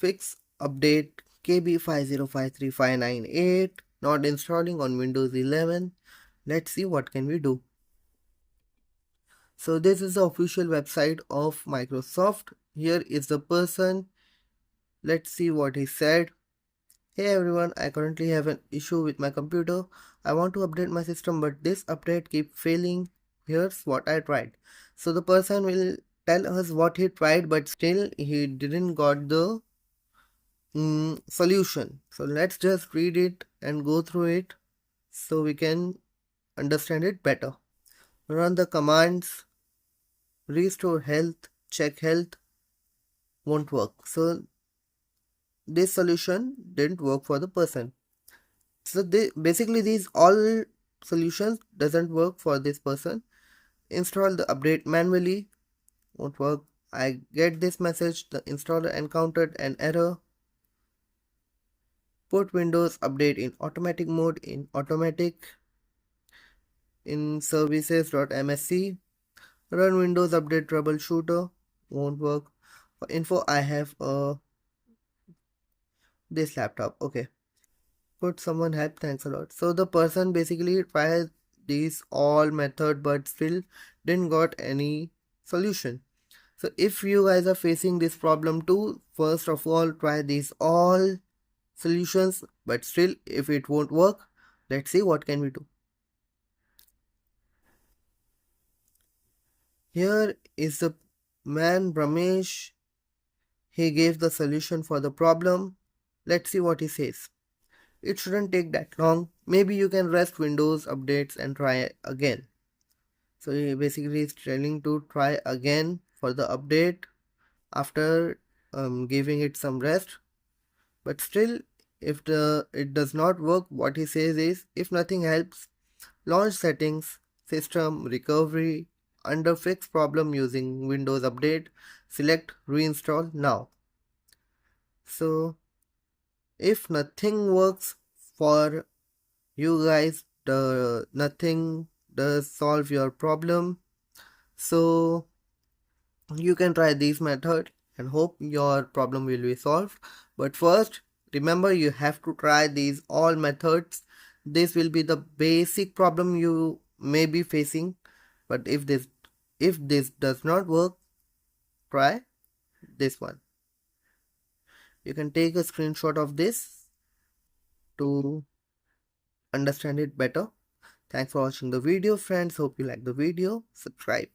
Fix update KB5053598 not installing on Windows 11. Let's see what can we do. So this is the official website of Microsoft. Here is the person. Let's see what he said. Hey everyone, I currently have an issue with my computer. I want to update my system, but this update keeps failing. Here's what I tried. So the person will tell us what he tried, but still he didn't got the solution. So let's just read it and go through it so we can understand it better. Run the commands, restore health, check health, won't work. So this solution didn't work for the person. So basically these all solutions doesn't work for this person. Install the update manually, won't work. I get this message, the installer encountered an error. Put Windows update in automatic mode in automatic in services.msc. Run Windows update troubleshooter, won't work. For info I have this laptop. Okay. Could someone help? Thanks a lot. So the person basically tried these all method but still didn't got any solution. So if you guys are facing this problem too, first of all try these all solutions, but still if it won't work, let's see what can we do. Here is the man Ramesh. He gave the solution for the problem. Let's see what he says. It shouldn't take that long. Maybe you can rest Windows updates and try again. So he basically is telling to try again for the update after giving it some rest. But still, if it does not work, what he says is, if nothing helps, launch settings, system recovery, under fix problem using Windows update, select reinstall now. So if nothing works for you guys, nothing does solve your problem, so you can try this method and hope your problem will be solved. But first, remember, you have to try these all methods. This will be the basic problem you may be facing, but if this does not work, try this one. You can take a screenshot of this to understand it better. Thanks for watching the video, friends. Hope you like the video. Subscribe.